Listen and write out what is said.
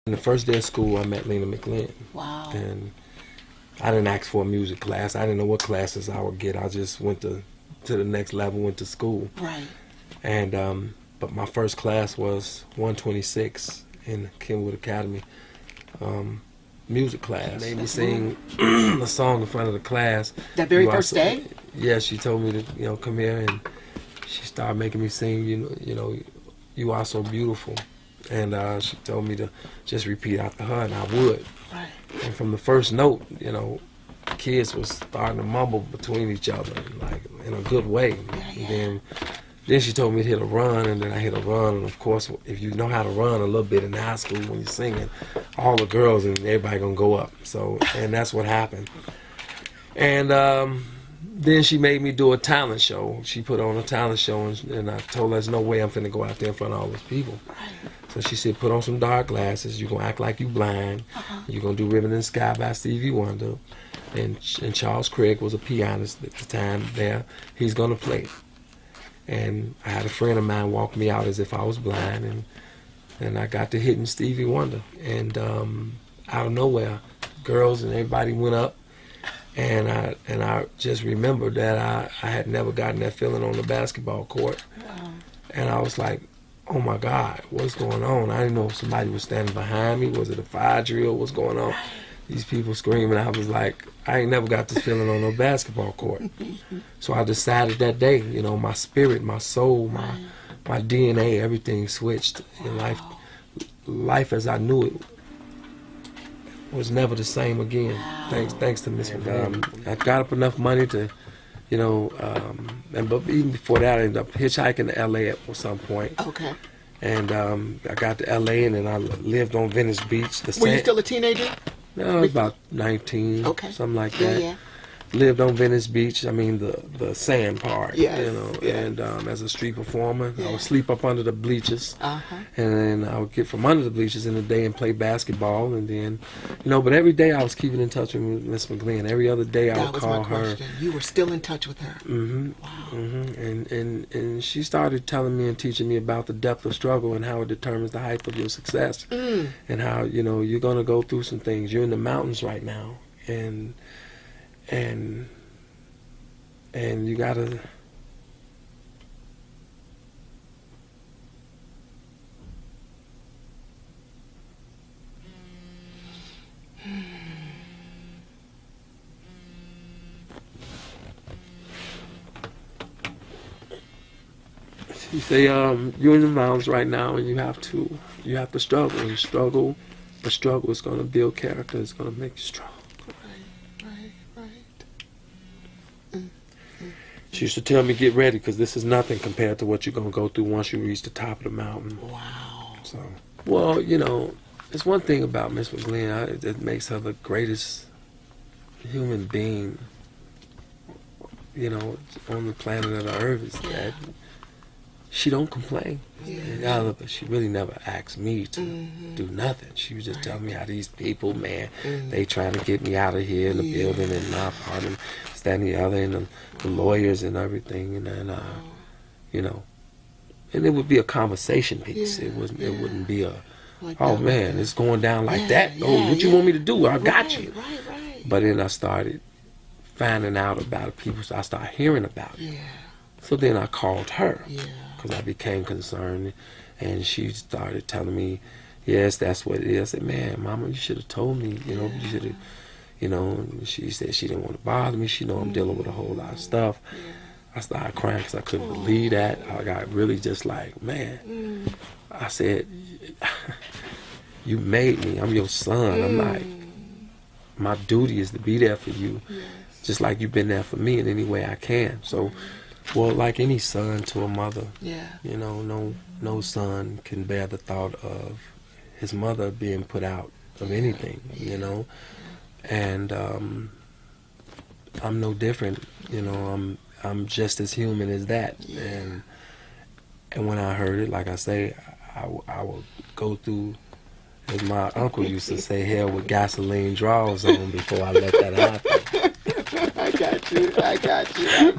In the first day of school, I met Lena McLean. Wow. And I didn't ask for a music class. I didn't know what classes I would get. I just went to the next level, went to school. Right. And but my first class was 126 in Kenwood Academy, music class. Made me sing a song in front of the class. That very first day? Yeah, she told me to come here, and she started making me sing. You are so beautiful. And she told me to just repeat after her, and I would. Right. And from the first note, kids was starting to mumble between each other, like in a good way. Yeah. And then she told me to hit a run, and then I hit a run. And of course, if you know how to run a little bit in high school when you're singing, all the girls and everybody gonna go up. So, and that's what happened. And then she made me do a talent show. She put on a talent show, and I told her, there's no way I'm finna go out there in front of all those people. So she said, put on some dark glasses. You're going to act like you blind. You're going to do Ribbon in the Sky by Stevie Wonder. And Charles Craig was a pianist at the time there. He's going to play. And I had a friend of mine walk me out as if I was blind. And I got to hitting Stevie Wonder. And out of nowhere, girls and everybody went up. And I just remembered that I had never gotten that feeling on the basketball court. Wow. And I was like, oh my God, what's going on? I didn't know if somebody was standing behind me. Was it a fire drill? What's going on? These people screaming. I was like, I ain't never got this feeling on no basketball court. So I decided that day, my spirit, my soul, my DNA, everything switched. And life as I knew it was never the same again. Thanks to Miss McLean. I got up enough money to, but even before that, I ended up hitchhiking to LA at some point. Okay. And I got to LA, and then I lived on Venice Beach. Were you still a teenager? No, I was about 19, something like that. Yeah. Lived on Venice Beach. I mean the sand part. Yes. And as a street performer, I would sleep up under the bleachers, Uh-huh. and then I would get from under the bleachers in the day and play basketball, and then, but every day I was keeping in touch with Miss McLean. Every other day I would call her. That was my question. You were still in touch with her. Mm-hmm. Wow. Mm-hmm. And she started telling me and teaching me about the depth of struggle and how it determines the height of your success, and how you're gonna go through some things. You're in the mountains right now, and you gotta she say, you're in the mountains right now, and you have to struggle, and the struggle is gonna build character. It's gonna make you strong. She used to tell me, get ready, because this is nothing compared to what you're going to go through once you reach the top of the mountain. Wow. So, well, there's one thing about Miss McLean that makes her the greatest human being, on the planet of the earth, is that she don't complain. Yeah. She really never asked me to do nothing. She was just telling me how these people, man, they trying to get me out of here in the building and my apartment, and the other, and the lawyers and everything, and then and it would be a conversation piece. It wouldn't be a like oh man, it's going down like that. What you want me to do? I got you. Right. But then I started finding out about it. People, so I started hearing about it. Yeah. So then I called her. Yeah. Because I became concerned, and she started telling me, yes, that's what it is. I said, man, Mama, you should have told me, you should have, and she said she didn't want to bother me. She know I'm dealing with a whole lot of stuff. I started crying because I couldn't believe that. I got really just like, man. I said, you made me. I'm your son. I'm like, my duty is to be there for you, just like you've been there for me in any way I can. So, well, like any son to a mother, no son can bear the thought of his mother being put out of anything, and I'm no different, I'm just as human as that, and when I heard it, like I say, I would go through, as my uncle used to say, hell with gasoline draws on before I let that happen. I got you.